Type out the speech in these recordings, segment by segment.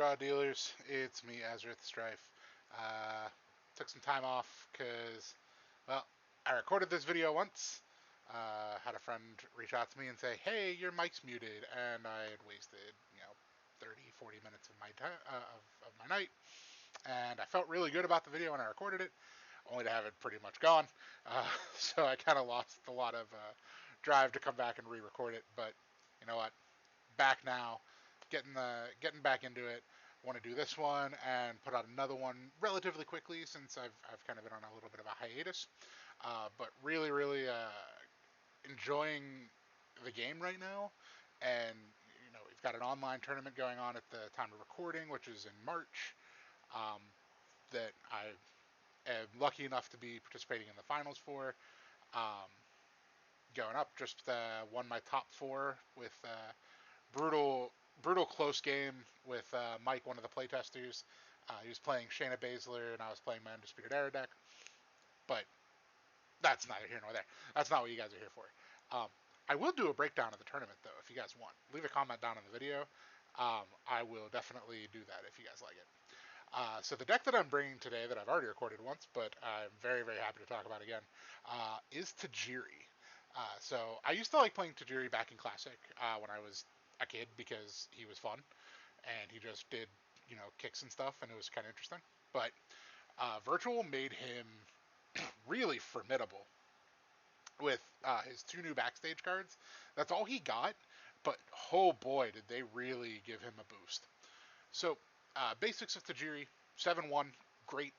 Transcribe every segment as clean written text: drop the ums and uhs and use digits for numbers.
raw dealers? It's me, Azarith Strife. Uh, Took some time off because, well, I recorded this video once. Had a friend reach out to me and say, "Hey, your mic's muted," and I had wasted, 30, 40 minutes of my time of my night, and I felt really good about the video when I recorded it, only to have it pretty much gone. So I kind of lost a lot of drive to come back and re-record it. But you know what? Back now, getting back into it. Want to do this one and put out another one relatively quickly since I've kind of been on a little bit of a hiatus. But really enjoying the game right now, and we've got an online tournament going on at the time of recording, which is in March. Um, that I am lucky enough to be participating in the finals for. Um, Going up, just won my top four with brutal close game with Mike, one of the playtesters. He was playing Shayna Baszler, and I was playing my Undisputed Era deck. But that's neither here nor there. That's not what you guys are here for. Um, I will do a breakdown of the tournament, though, if you guys want. Leave a comment down in the video. I will definitely do that if you guys like it. So the deck that I'm bringing today, that I've already recorded once, but I'm very happy to talk about again, is Tajiri. So I used to like playing Tajiri back in Classic when I was a kid because he was fun and he just did kicks and stuff, and it was kind of interesting. But Virtual made him really formidable with his two new backstage cards. That's all he got, but oh boy, did they really give him a boost. So basics of Tajiri: 7/1, great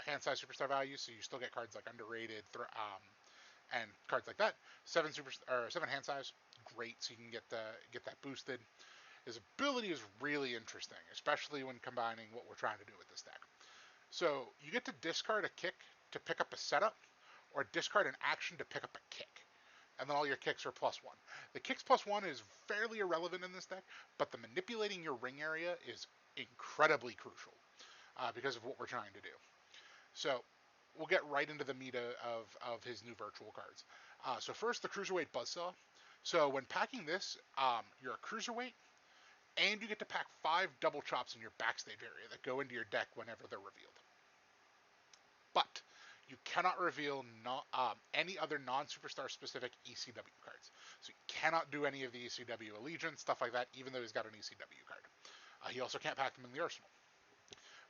hand size superstar value, so you still get cards like Underrated, and cards like that. Seven hand size, great, so you can get that boosted. His ability is really interesting, especially when combining what we're trying to do with this deck. So you get to discard a kick to pick up a setup, or discard an action to pick up a kick. And then all your kicks are +1. The kicks +1 is fairly irrelevant in this deck, but the manipulating your ring area is incredibly crucial because of what we're trying to do. So we'll get right into the meat of his new virtual cards. So first, the Cruiserweight Buzzsaw. So when packing this, you're a Cruiserweight, and you get to pack 5 double chops in your backstage area that go into your deck whenever they're revealed. But you cannot reveal any other non-superstar specific ECW cards. So you cannot do any of the ECW Allegiance, stuff like that, even though he's got an ECW card. He also can't pack them in the arsenal.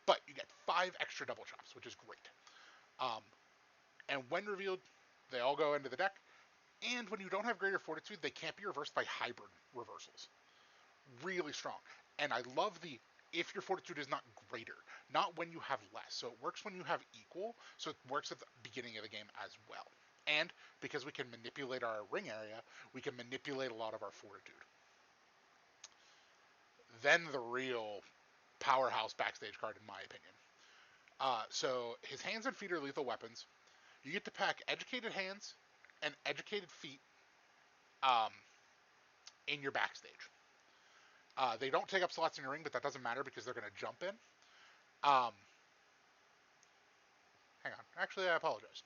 But you get 5 extra double chops, which is great. And when revealed, they all go into the deck. And when you don't have greater fortitude, they can't be reversed by hybrid reversals. Really strong. And I love the if your fortitude is not greater, not when you have less. So it works when you have equal, so it works at the beginning of the game as well. And because we can manipulate our ring area, we can manipulate a lot of our fortitude. Then the real powerhouse backstage card, in my opinion. So his hands and feet are lethal weapons. You get to pack educated hands and educated feet in your backstage. They don't take up slots in your ring, but that doesn't matter because they're going to jump in. Hang on. Actually, I apologize.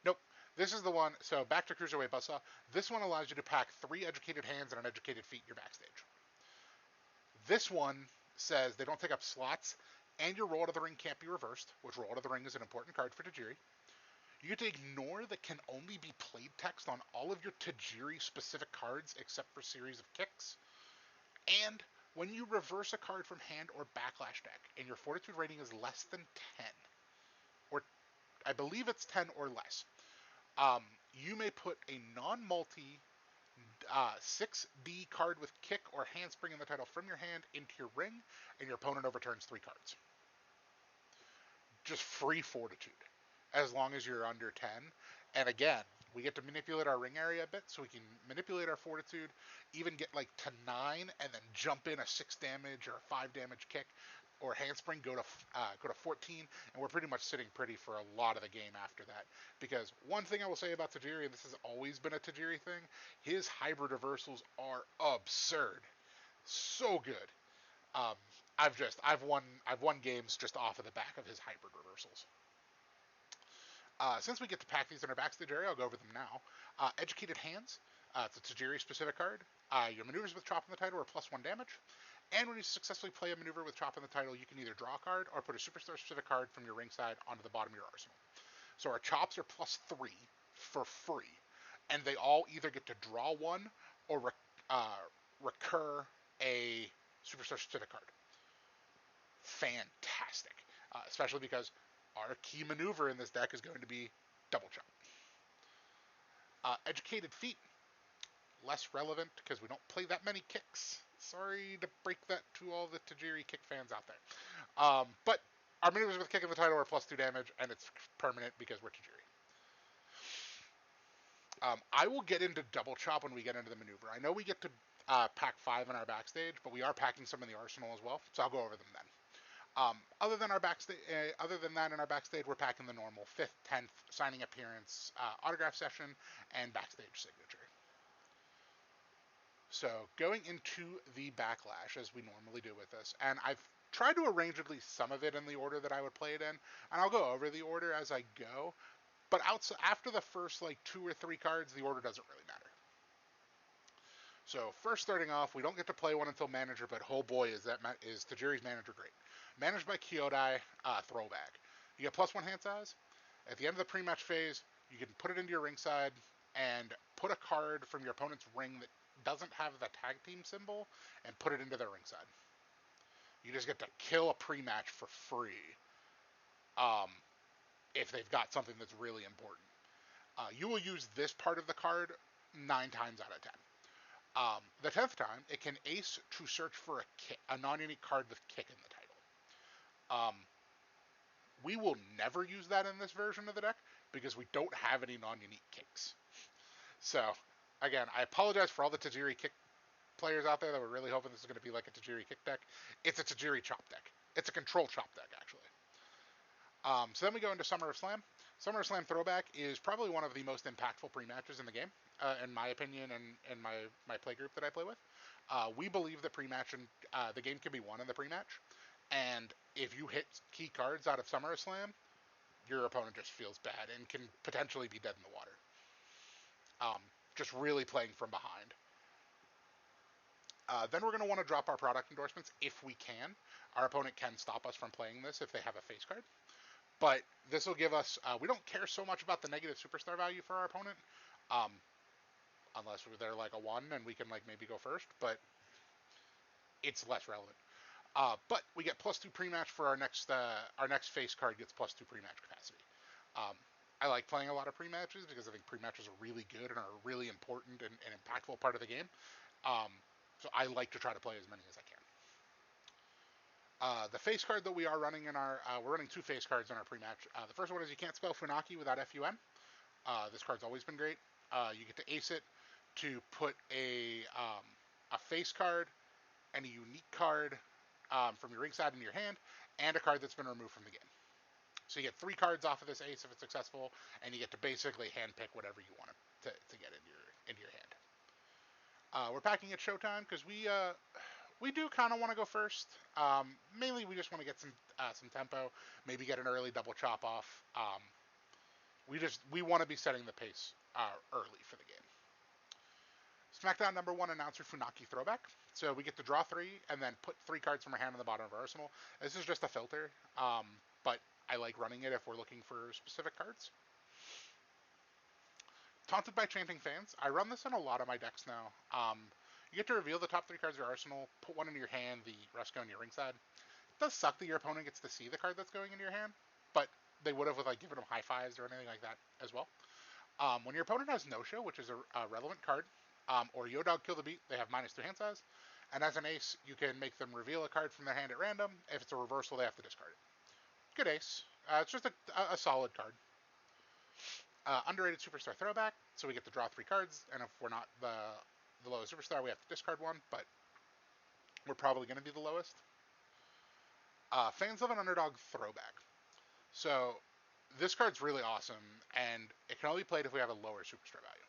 Nope. This is the one. So back to Cruiserweight Buzzsaw. This one allows you to pack 3 educated hands and an educated feet in your backstage. This one says they don't take up slots, and your roll to the ring can't be reversed, which roll to the ring is an important card for Tajiri. You get to ignore the can only be played text on all of your Tajiri specific cards except for series of kicks. And when you reverse a card from hand or backlash deck and your fortitude rating is less than 10, or I believe it's 10 or less, you may put a non-multi 6B card with kick or handspring in the title from your hand into your ring, and your opponent overturns 3 cards. Just free fortitude, as long as you're under 10. And again, we get to manipulate our ring area a bit, so we can manipulate our fortitude, even get like to 9, and then jump in a 6 damage or a 5 damage kick, or handspring, go to 14, and we're pretty much sitting pretty for a lot of the game after that. Because one thing I will say about Tajiri, and this has always been a Tajiri thing, his hybrid reversals are absurd, so good. I've won games just off of the back of his hybrid reversals. Since we get to pack these in our backstage area, I'll go over them now. Educated hands. It's a Tajiri specific card. Your maneuvers with Chop in the title are +1 damage. And when you successfully play a maneuver with Chop in the title, you can either draw a card or put a superstar specific card from your ringside onto the bottom of your arsenal. So our Chops are +3 for free. And they all either get to draw one or recur a superstar specific card. Fantastic. Especially because our key maneuver in this deck is going to be Double Chop. Educated Feet, less relevant because we don't play that many kicks. Sorry to break that to all the Tajiri kick fans out there. But our maneuvers with kick in the title are +2 damage, and it's permanent because we're Tajiri. I will get into Double Chop when we get into the maneuver. I know we get to pack 5 in our backstage, but we are packing some in the arsenal as well, so I'll go over them then. Other than that, in our backstage, we're packing the normal 5th, 10th, signing appearance, autograph session, and backstage signature. So going into the backlash, as we normally do with this, and I've tried to arrange at least some of it in the order that I would play it in, and I'll go over the order as I go, but after the first like 2 or 3 cards, the order doesn't really matter. So first starting off, we don't get to play one until manager, but oh boy, is Tajiri's manager great. Managed by Kyodai, throwback. You get +1 hand size. At the end of the pre-match phase, you can put it into your ringside and put a card from your opponent's ring that doesn't have the tag team symbol and put it into their ringside. You just get to kill a pre-match for free if they've got something that's really important. You will use this part of the card 9 times out of 10. The 10th time, it can ace to search for a non-unique card with kick in the title. We will never use that in this version of the deck because we don't have any non-unique kicks. So, again, I apologize for all the Tajiri kick players out there that were really hoping this is going to be like a Tajiri kick deck. It's a Tajiri chop deck. It's a control chop deck, actually. So then we go into Summer of Slam. Summer of Slam Throwback is probably one of the most impactful pre-matches in the game, in my opinion, and my play group that I play with. We believe that pre-match and the game can be won in the pre-match, and if you hit key cards out of Summer of Slam, your opponent just feels bad and can potentially be dead in the water. Just really playing from behind. Then we're going to want to drop our product endorsements if we can. Our opponent can stop us from playing this if they have a face card. But this will give us, we don't care so much about the negative superstar value for our opponent, unless they're like a 1 and we can like maybe go first, but it's less relevant. But we get +2 pre-match for our next face card gets +2 pre-match capacity. I like playing a lot of pre-matches because I think pre-matches are really good and are a really important and impactful part of the game. So I like to try to play as many as I can. The face card that we are running we're running 2 face cards in our pre-match. The first one is you can't spell Funaki without FUN. This card's always been great. You get to ace it to put a face card and a unique card from your ringside into your hand, and a card that's been removed from the game. So you get 3 cards off of this ace if it's successful, and you get to basically handpick whatever you want to get into your hand. We're packing at Showtime because we do kind of want to go first. Mainly, we just want to get some tempo, maybe get an early double chop off. We want to be setting the pace early for the game. SmackDown #1 announcer Funaki Throwback. So we get to draw 3 and then put 3 cards from our hand on the bottom of our arsenal. This is just a filter, but I like running it if we're looking for specific cards. Taunted by Chanting Fans. I run this in a lot of my decks now. You get to reveal the top 3 cards of your arsenal, put 1 in your hand, the rest go in your ringside. It does suck that your opponent gets to see the card that's going into your hand, but they would have with like given them high fives or anything like that as well. When your opponent has No-Show, which is a relevant card, or Yo-Dog Kill the Beat, they have -2 hand size. And as an ace, you can make them reveal a card from their hand at random. If it's a reversal, they have to discard it. Good ace. It's just a solid card. Underrated Superstar Throwback, so we get to draw 3 cards, and if we're not the lowest superstar, we have to discard 1, but we're probably going to be the lowest. Fans of an Underdog Throwback. So this card's really awesome, and it can only be played if we have a lower superstar value.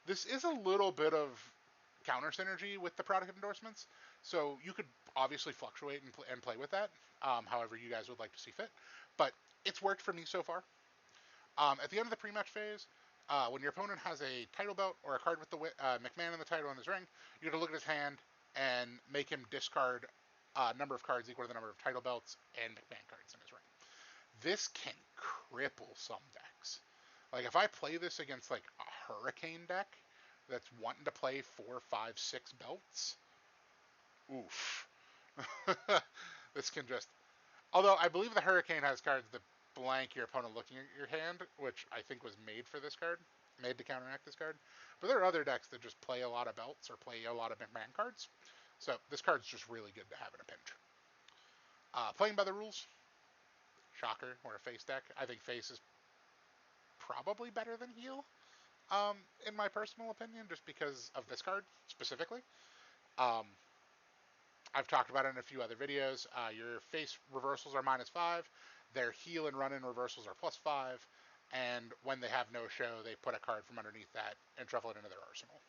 This is a little bit of counter synergy with the product endorsements, so you could obviously fluctuate and play with that, however you guys would like to see fit, but it's worked for me so far. At the end of the pre-match phase, When your opponent has a title belt or a card with the McMahon in the title in his ring, you have to look at his hand and make him discard a number of cards equal to the number of title belts and McMahon cards in his ring. This can cripple some decks. Like if I play this against like a Hurricane deck that's wanting to play 4, 5, 6 belts, oof. This can just. Although I believe the Hurricane has cards that blank your opponent looking at your hand, which I think was made for this card, made to counteract this card. But there are other decks that just play a lot of belts or play a lot of McMahon cards. So this card's just really good to have in a pinch. Playing by the rules, shocker, we're a face deck. I think face is probably better than heel, in my personal opinion, just because of this card specifically. Um, I've talked about it in a few other videos. Your face reversals are -5. Their heal and run-in reversals are +5. And when they have no show, they put a card from underneath that and shuffle it into their arsenal.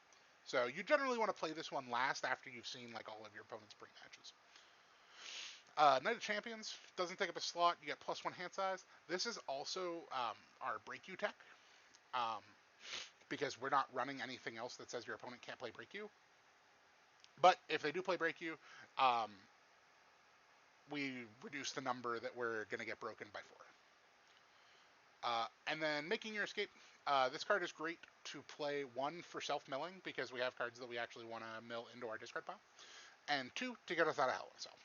So you generally want to play this one last after you've seen like all of your opponent's pre-matches. Knight of Champions doesn't take up a slot. You get +1 hand size. This is also our break you tech, because we're not running anything else that says your opponent can't play break you. But if they do play break you, we reduce the number that we're going to get broken by 4. And then Making Your Escape. This card is great to play, 1, for self-milling, because we have cards that we actually want to mill into our discard pile, and 2, to get us out of Hell in a Cell.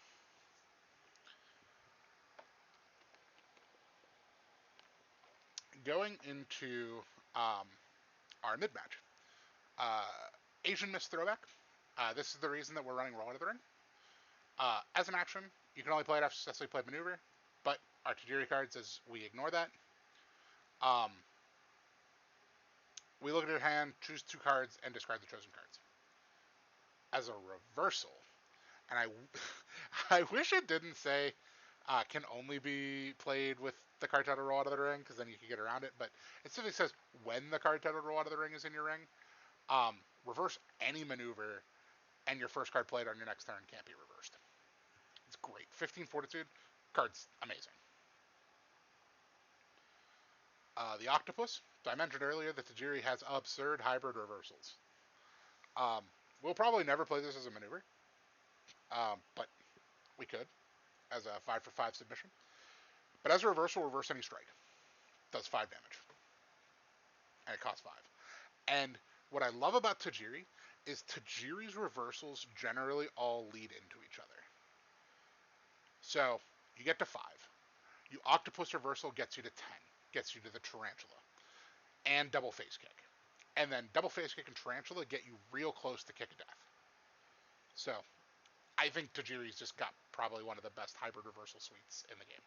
Going into our mid-match. Asian Mist Throwback. This is the reason that we're running Roll Out of the Ring. As an action, you can only play it after successfully played Maneuver, but our Tajiri card says we ignore that. We look at your hand, choose 2 cards, and discard the chosen cards. As a reversal, and I wish it didn't say can only be played with the card title Roll Out of the Ring, because then you can get around it, but it simply says when the card title Roll Out of the Ring is in your ring, reverse any maneuver, and your first card played on your next turn can't be reversed. It's great. 15 Fortitude. Card's amazing. The Octopus. So I mentioned earlier that Tajiri has absurd hybrid reversals. We'll probably never play this as a maneuver, but we could as a 5/5 submission. But as a reversal, reverse any strike. Does 5 damage. And it costs 5. And what I love about Tajiri is Tajiri's reversals generally all lead into each other. So you get to 5. You Octopus reversal gets you to 10. Gets you to the Tarantula. And double face kick. And then double face kick and Tarantula get you real close to kick of death. So I think Tajiri's just got probably one of the best hybrid reversal suites in the game.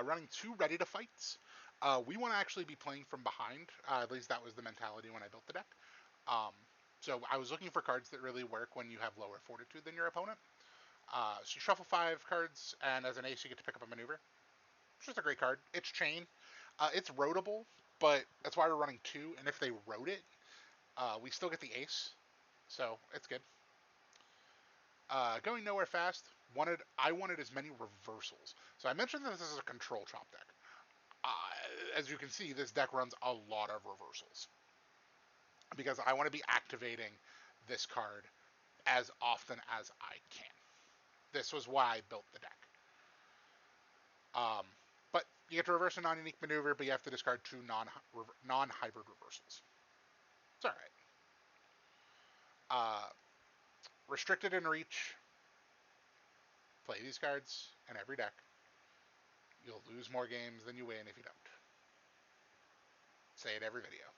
Running 2 ready to fights. We want to actually be playing from behind. At least that was the mentality when I built the deck. So I was looking for cards that really work when you have lower fortitude than your opponent. So you shuffle 5 cards, and as an ace you get to pick up a maneuver. It's just a great card. It's chain. It's roadable, but that's why we're running 2, and if they road it, we still get the ace. So it's good. Going nowhere fast. I wanted as many reversals. So I mentioned that this is a control chop deck. As you can see, this deck runs a lot of reversals, because I want to be activating this card as often as I can. This was why I built the deck. But you get to reverse a non-unique maneuver, but you have to discard 2 non-hybrid reversals. It's alright. Restricted and Reach. Play these cards in every deck. You'll lose more games than you win if you don't. Say it every video.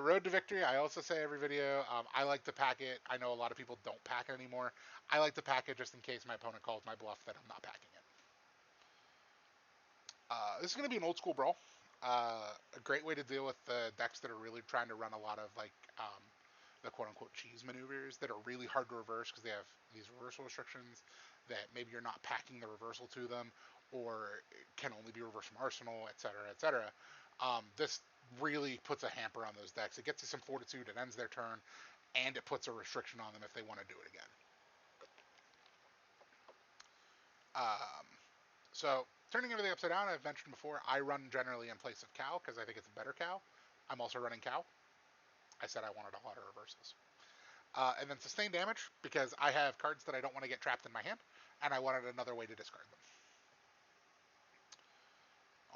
Road to Victory, I also say every video. I like to pack it. I know a lot of people don't pack it anymore. I like to pack it just in case my opponent calls my bluff that I'm not packing it. This is going to be an old school brawl. A great way to deal with the decks that are really trying to run a lot of like the quote-unquote cheese maneuvers that are really hard to reverse because they have these reversal restrictions that maybe you're not packing the reversal to them, or can only be reversed from arsenal, etc., etc. This really puts a hamper on those decks. It gets you some fortitude, it ends their turn, and it puts a restriction on them if they want to do it again. So Turning everything upside down, I've mentioned before, I run generally in place of cow because I think it's a better cow. I'm also running cow. I said I wanted a lot of reversals. And then sustain damage because I have cards that I don't want to get trapped in my hand, and I wanted another way to discard them.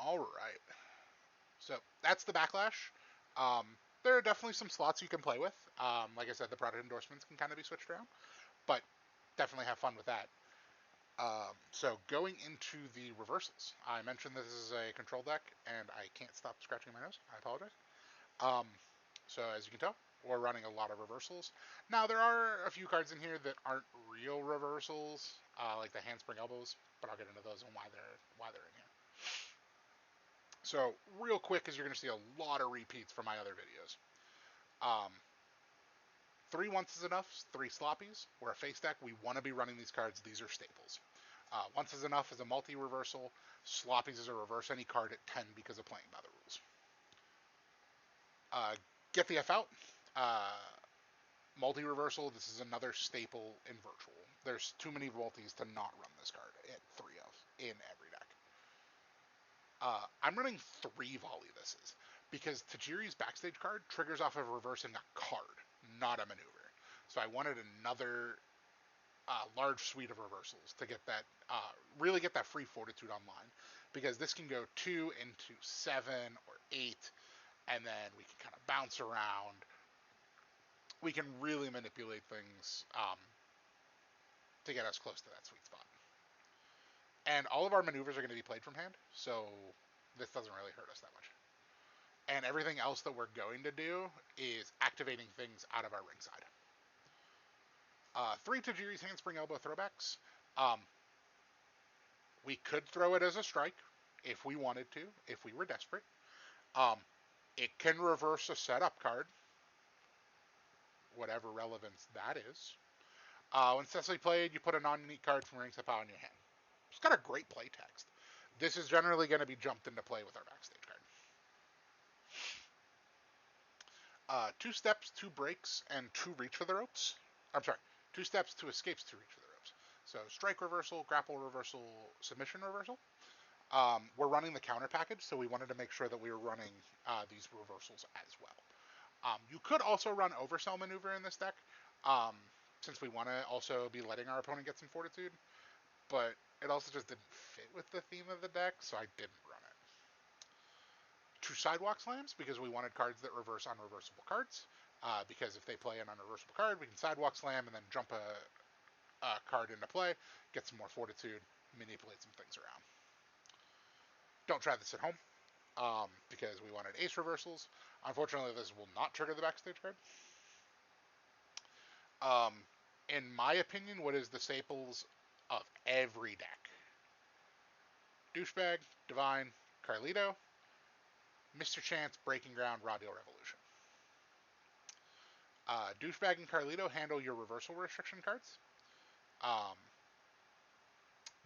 All right. So that's the backlash. There are definitely some slots you can play with. Like I said, the product endorsements can kind of be switched around, but definitely have fun with that. So going into the reversals, I mentioned this is a control deck, and I can't stop scratching my nose. I apologize. Um, so as you can tell, we're running a lot of reversals. Now there are a few cards in here that aren't real reversals, like the handspring elbows, but I'll get into those and why they're in here. So real quick, as you're going to see a lot of repeats from my other videos. Um, 3 once is enough, 3 sloppies. We're a face deck. We want to be running these cards. These are staples. Once is enough is a multi-reversal. Sloppies is a reverse any card at 10 because of playing by the rules. Get the F out. Multi-reversal, this is another staple in Virtual. There's too many multis to not run this card at 3 of in every deck. I'm running 3 volley this is because Tajiri's backstage card triggers off of reversing a card, not a maneuver. So I wanted another large suite of reversals to get that, really get that free fortitude online, because this can go 2 into 7 or 8, and then we can kind of bounce around. We can really manipulate things to get us close to that sweet spot. And all of our maneuvers are going to be played from hand, so this doesn't really hurt us that much. And everything else that we're going to do is activating things out of our ringside. 3 Tajiri's handspring elbow throwbacks. We could throw it as a strike if we wanted to, if we were desperate. It can reverse a setup card, whatever relevance that is. When successfully played, you put a non-unique card from ringside pile in your hand. It's got a great play text. This is generally going to be jumped into play with our backstage card. 2 steps, 2 breaks, and 2 reach for the ropes. I'm sorry, 2 steps, 2 escapes, 2 reach for the ropes. So strike reversal, grapple reversal, submission reversal. We're running the counter package, so we wanted to make sure that we were running these reversals as well. You could also run oversell maneuver in this deck, since we want to also be letting our opponent get some fortitude, but it also just didn't fit with the theme of the deck, so I didn't run it. 2 sidewalk slams, because we wanted cards that reverse unreversible cards, because if they play an unreversible card, we can sidewalk slam and then jump a card into play, get some more fortitude, manipulate some things around. Don't try this at home, because we wanted ace reversals. Unfortunately, this will not trigger the backstage card. In my opinion, what is the staples of every deck? Douchebag, Divine, Carlito, Mr. Chance, Breaking Ground, Raw Deal Revolution. Douchebag and Carlito handle your reversal restriction cards.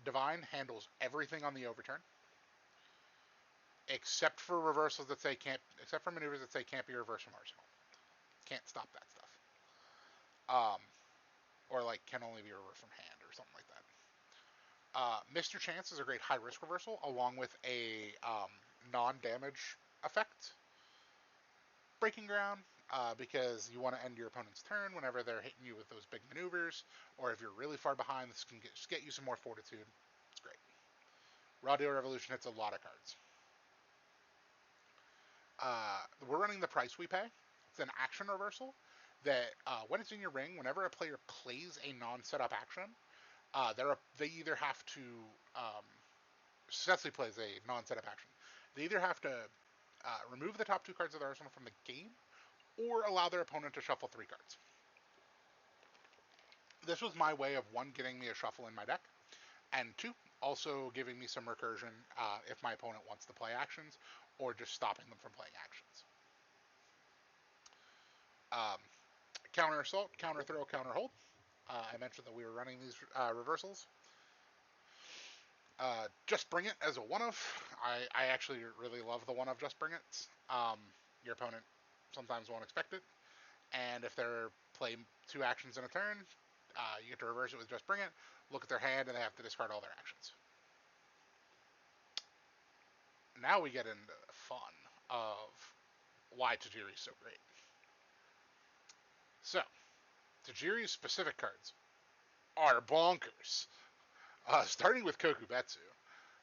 Divine handles everything on the overturn, except for reversals that say can't, except for maneuvers that say can't be reversed from arsenal. Can't stop that stuff. Or like can only be reversed from hand or something like that. Mr. Chance is a great high risk reversal along with a non-damage effect. Breaking Ground, because you want to end your opponent's turn whenever they're hitting you with those big maneuvers, or if you're really far behind, this can get you some more fortitude. It's great. Raw Deal Revolution hits a lot of cards. We're running the price we pay. It's an action reversal that when it's in your ring, whenever a player plays a non-setup action, they either have to successfully plays a non-setup action. They either have to remove the top 2 cards of their arsenal from the game, or allow their opponent to shuffle 3 cards. This was my way of 1, getting me a shuffle in my deck, and 2, also giving me some recursion if my opponent wants to play actions, or just stopping them from playing actions. Counter assault, counter throw, counter hold. I mentioned that we were running these reversals. Just Bring It as a one-of. I actually really love the one-of Just Bring It. Your opponent sometimes won't expect it, and if they're play 2 actions in a turn, you get to reverse it with Just Bring It, look at their hand, and they have to discard all their actions. now we get into the fun of why Tajiri is so great. So, Tajiri's specific cards are bonkers. Starting with Kokubetsu.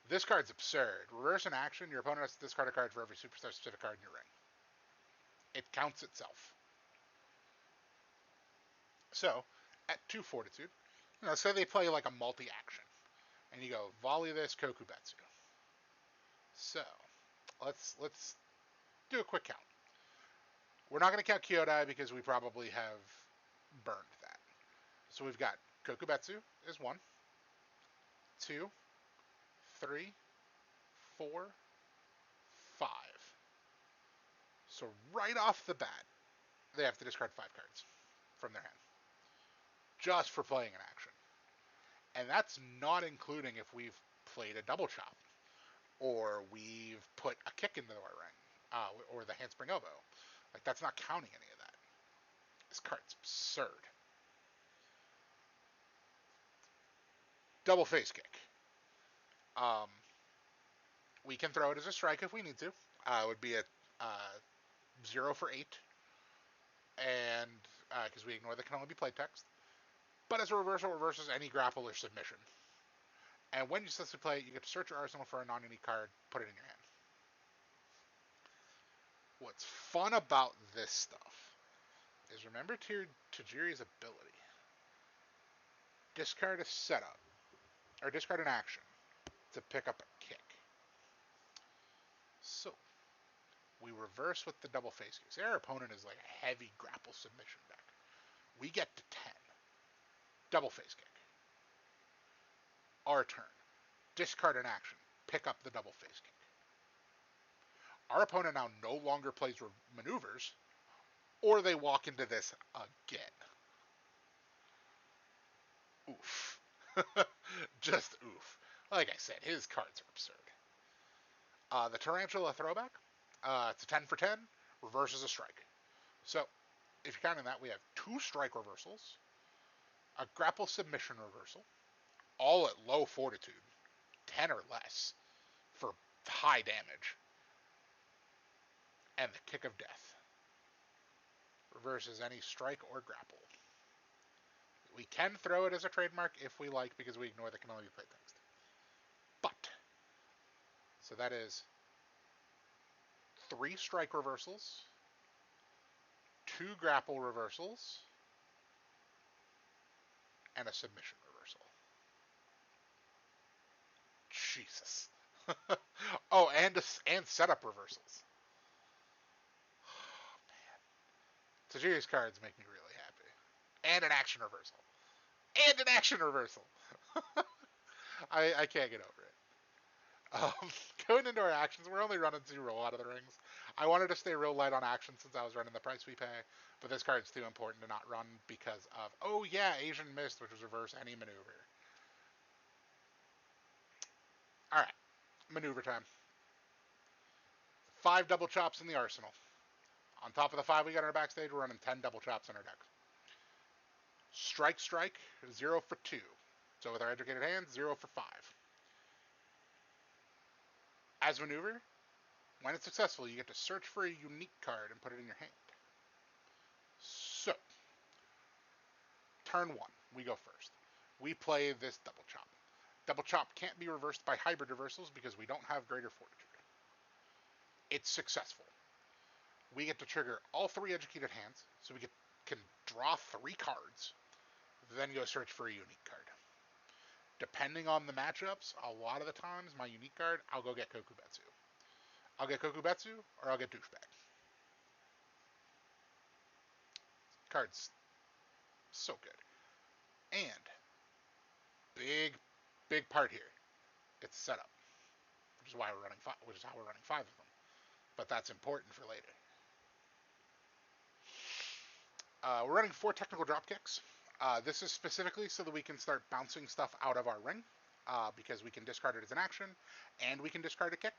This card's absurd. Reverse in action, your opponent has to discard a card for every superstar specific card in your ring. It counts itself. So, at 2 fortitude, say they play like a multi-action, and you go volley this Kokubetsu. So, let's do a quick count. We're not going to count Kyodai because we probably have burned that. So we've got Kokubetsu is 1, 2, 3, 4, 5. So right off the bat, they have to discard 5 cards from their hand just for playing an action. And that's not including if we've played a double chop or we've put a kick into our ring or the handspring elbow. Like, that's not counting any of that. This card's absurd. Double face kick. We can throw it as a strike if we need to. It would be a 0 for 8, and because we ignore that can only be play text. But as a reversal, reverses any grapple or submission. And when you successfully play it, you get to search your arsenal for a non-unique card, put it in your hand. What's fun about this stuff is, remember Tajiri's ability. Discard a setup, or discard an action to pick up a kick. So, we reverse with the double face kick. Say our opponent is like a heavy grapple submission deck. We get to 10. Double face kick. Our turn. Discard an action. Pick up the double face kick. Our opponent now no longer plays maneuvers, or they walk into this again. Oof. Just oof. Like I said, his cards are absurd. The Tarantula throwback. It's a 10 for 10. Reverses a strike. So, if you're counting that, we have 2 strike reversals, a grapple submission reversal, all at low fortitude, 10 or less, for high damage, and the kick of death. Reverses any strike or grapple. We can throw it as a trademark if we like, because we ignore the can only be play text. But, so that is 3 strike reversals, 2 grapple reversals, and a submission reversal. Jesus. Oh, and setup reversals. Oh, man. Tajiri's cards make me really happy. And an action reversal. And an action reversal. I can't get over it. Going into our actions, we're only running 2 roll out of the rings. I wanted to stay real light on action since I was running the price we pay, but this card's too important to not run because of, oh yeah, Asian Mist, which was reverse any maneuver. Alright, maneuver time. 5 double chops in the arsenal. On top of the 5 we got in our backstage, we're running 10 double chops in our deck. Strike, 0 for 2. So with our educated hands, 0 for 5. As maneuver, when it's successful, you get to search for a unique card and put it in your hand. So, turn 1, we go first. We play this double chop. Double chop can't be reversed by hybrid reversals because we don't have greater fortitude. It's successful. We get to trigger all 3 educated hands, so we can draw 3 cards, then go search for a unique card. Depending on the matchups, a lot of the times, my unique card, I'll go get Kokubetsu. I'll get Kokubetsu, or I'll get Douchebag. Card's so good. And, big part here, it's setup, which is how we're running 5 of them. But that's important for later. We're running 4 technical drop kicks. This is specifically so that we can start bouncing stuff out of our ring, because we can discard it as an action, and we can discard a kick.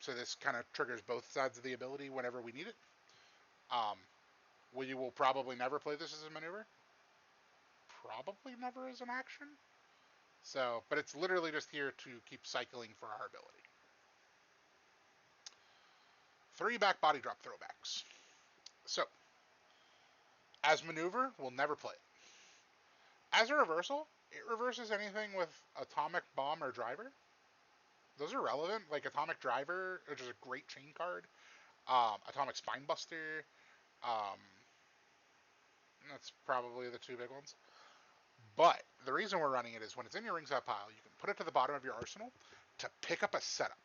So this kind of triggers both sides of the ability whenever we need it. We will probably never play this as a maneuver. Probably never as an action. So, but it's literally just here to keep cycling for our ability. 3 back body drop throwbacks. So, as maneuver, we'll never play it. As a reversal, it reverses anything with atomic bomb or driver. Those are relevant, like atomic driver, which is a great chain card. Atomic spinebuster. Um, that's probably the 2 big ones. But the reason we're running it is when it's in your ringside pile, you can put it to the bottom of your arsenal to pick up a setup.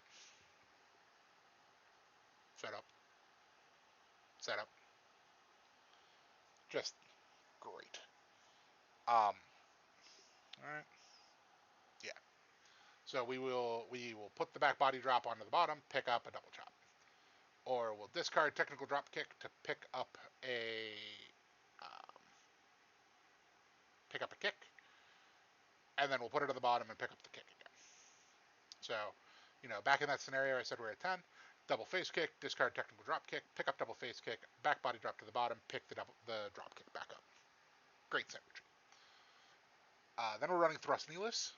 Setup. Setup. Just great. All right. Yeah. So we will put the back body drop onto the bottom, pick up a double chop, or we'll discard technical drop kick to pick up a um, kick, and then we'll put it at the bottom and pick up the kick again. So, back in that scenario, I said we're at 10. Double face kick, discard technical drop kick, pick up double face kick, back body drop to the bottom, pick the drop kick back up. Great synergy. Then we're running Thrust Neeless.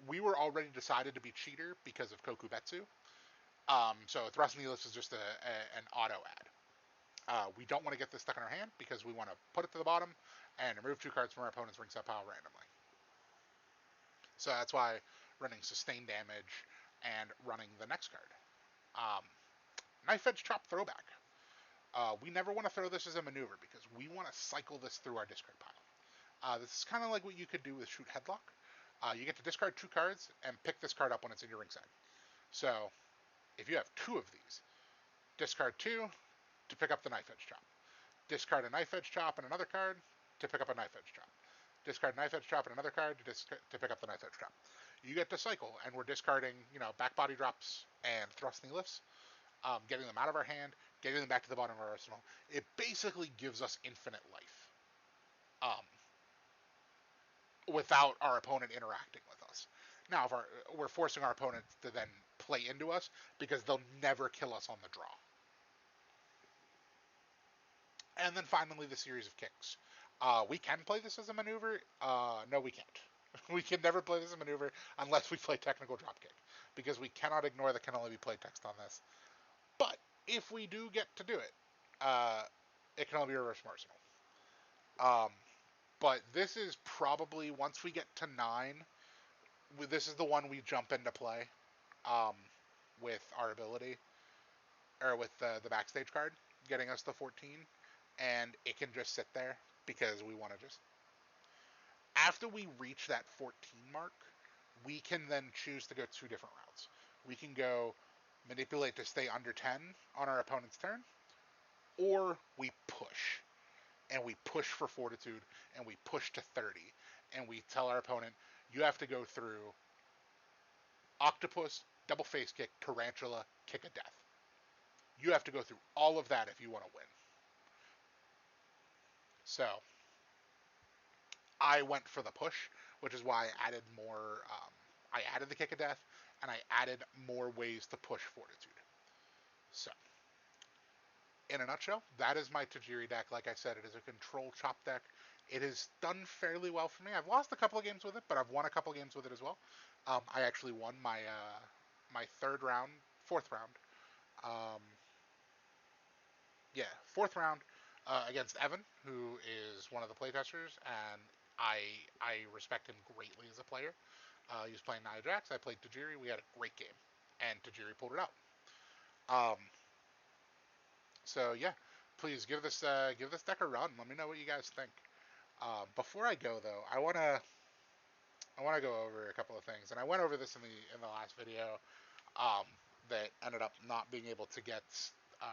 We were already decided to be cheater because of Kokubetsu. So Thrust Neeless is just an auto add. We don't want to get this stuck in our hand because we want to put it to the bottom and remove 2 cards from our opponent's ringside pile randomly. So that's why running Sustain Damage and running the next card. Knife Edge Chop Throwback. We never want to throw this as a maneuver because we want to cycle this through our discard pile. This is kind of like what you could do with Shoot Headlock. You get to discard 2 cards and pick this card up when it's in your ringside. So if you have 2 of these, discard 2 to pick up the Knife Edge Chop. Discard a Knife Edge Chop and another card to pick up a Knife Edge Chop. Discard Knife Edge Chop and another card to pick up the Knife Edge Chop. You get to cycle, and we're discarding, back body drops and thrust knee lifts, getting them out of our hand, getting them back to the bottom of our arsenal. It basically gives us infinite life, without our opponent interacting with us. Now, if we're forcing our opponent to then play into us because they'll never kill us on the draw. And then finally, the series of kicks. We can play this as a maneuver. No, we can't. We can never play this as a maneuver unless we play technical dropkick, because we cannot ignore that can only be playtext on this. But if we do get to do it, it can only be reverse arsenal. But this is probably, once we get to 9, this is the one we jump into play with our ability, or with the backstage card, getting us to 14. And it can just sit there because we want to just... After we reach that 14 mark, we can then choose to go 2 different routes. We can go manipulate to stay under 10 on our opponent's turn, or we push. And we push for fortitude, and we push to 30. And we tell our opponent, you have to go through octopus, double face kick, tarantula, kick of death. You have to go through all of that if you want to win. So I went for the push, which is why I added more. I added the kick of death, and I added more ways to push fortitude. So, in a nutshell, that is my Tajiri deck. Like I said, it is a control chop deck. It has done fairly well for me. I've lost a couple of games with it, but I've won a couple of games with it as well. I actually won my my fourth round. Um, yeah, fourth round against Evan, who is one of the playtesters, and I respect him greatly as a player. He was playing Nia Jax. I played Tajiri. We had a great game, and Tajiri pulled it out. Um, so yeah, please give this deck a run. Let me know what you guys think. Before I go though, I wanna go over a couple of things, and I went over this in the last video um, that ended up not being able to get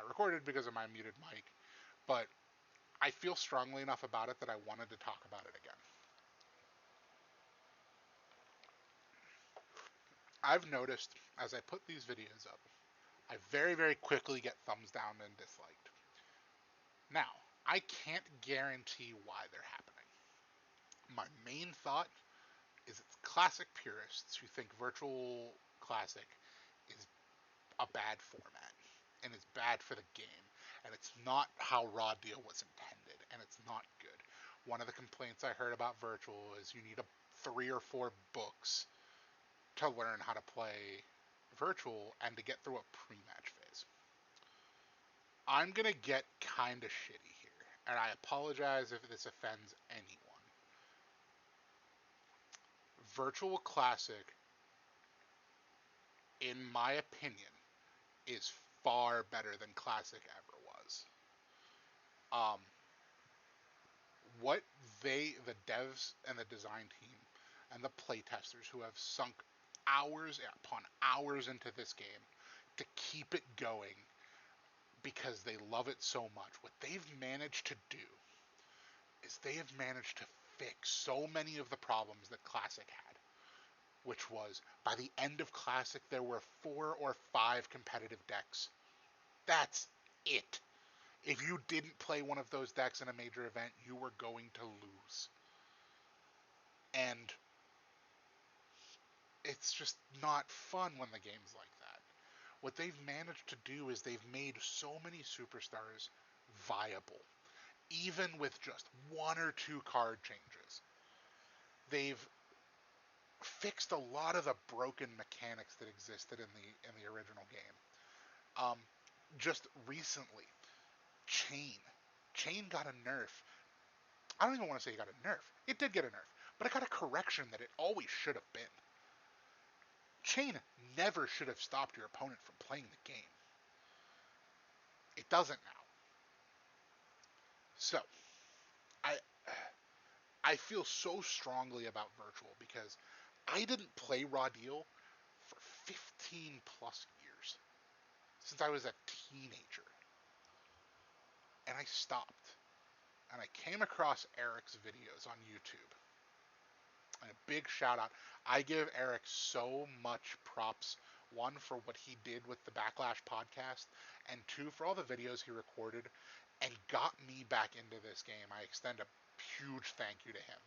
recorded because of my muted mic, but I feel strongly enough about it that I wanted to talk about it again. I've noticed as I put these videos up, I very, very quickly get thumbs down and disliked. Now, I can't guarantee why they're happening. My main thought is it's classic purists who think Virtual Classic is a bad format and it's bad for the game, and it's not how Raw Deal was intended, and it's not good. One of the complaints I heard about Virtual is you need 3 or 4 books to learn how to play Virtual and to get through a pre-match phase. I'm gonna get kind of shitty here, and I apologize if this offends anyone. Virtual Classic, in my opinion, is far better than Classic ever was. Um, what the devs and the design team and the playtesters who have sunk hours upon hours into this game to keep it going because they love it so much, what they've managed to do is they have managed to fix so many of the problems that Classic had, which was by the end of Classic, there were 4 or 5 competitive decks. That's it. If you didn't play one of those decks in a major event, you were going to lose. And it's just not fun when the game's like that. What they've managed to do is they've made so many superstars viable, even with just 1 or 2 card changes. They've fixed a lot of the broken mechanics that existed in the original game. Um, just recently, Chain. Chain got a nerf. I don't even want to say it got a nerf. It did get a nerf, but it got a correction that it always should have been. Chain never should have stopped your opponent from playing the game. It doesn't now. So, I I feel so strongly about Virtual because I didn't play Raw Deal for 15 plus years. Since I was a teenager. And I stopped. And I came across Eric's videos on YouTube. And a big shout out. I give Eric so much props. 1, for what he did with the Backlash podcast, and 2, for all the videos he recorded and got me back into this game. I extend a huge thank you to him.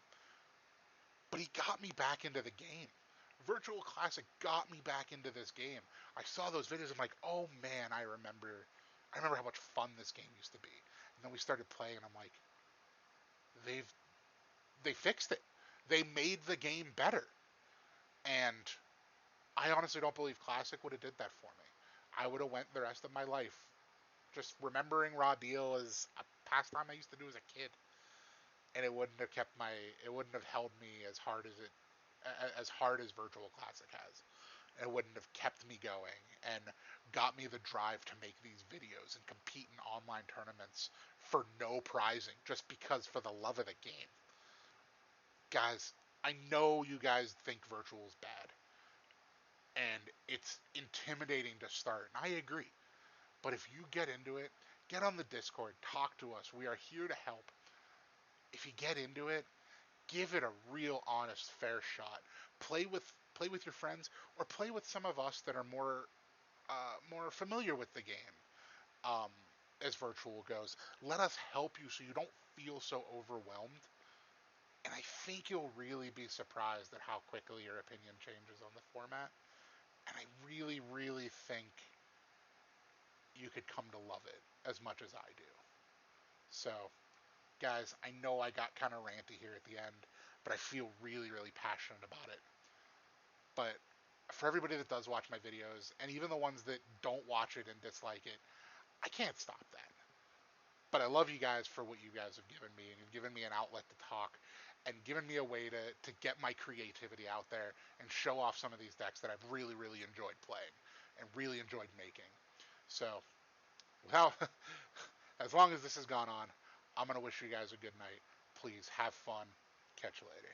But he got me back into the game. Virtual Classic got me back into this game. I saw those videos. I'm like, oh man, I remember how much fun this game used to be. And then we started playing, and I'm like, they fixed it. They made the game better. And I honestly don't believe Classic would have did that for me. I would have went the rest of my life just remembering Raw Deal as a pastime I used to do as a kid, and it wouldn't have held me as hard as Virtual Classic has. It wouldn't have kept me going and got me the drive to make these videos and compete in online tournaments for no prizing, just because for the love of the game. Guys, I know you guys think Virtual is bad, and it's intimidating to start, and I agree. But if you get into it, get on the Discord, talk to us. We are here to help. If you get into it, give it a real honest fair shot. Play with your friends, or play with some of us that are more familiar with the game. Um, as Virtual goes, let us help you so you don't feel so overwhelmed. And I think you'll really be surprised at how quickly your opinion changes on the format. And I really, really think you could come to love it as much as I do. So, guys, I know I got kind of ranty here at the end, but I feel really, really passionate about it. But for everybody that does watch my videos, and even the ones that don't watch it and dislike it, I can't stop that. But I love you guys for what you guys have given me, and you've given me an outlet to talk, and given me a way to get my creativity out there and show off some of these decks that I've really, really enjoyed playing and really enjoyed making. So, without, as long as this has gone on, I'm going to wish you guys a good night. Please have fun. Catch you later.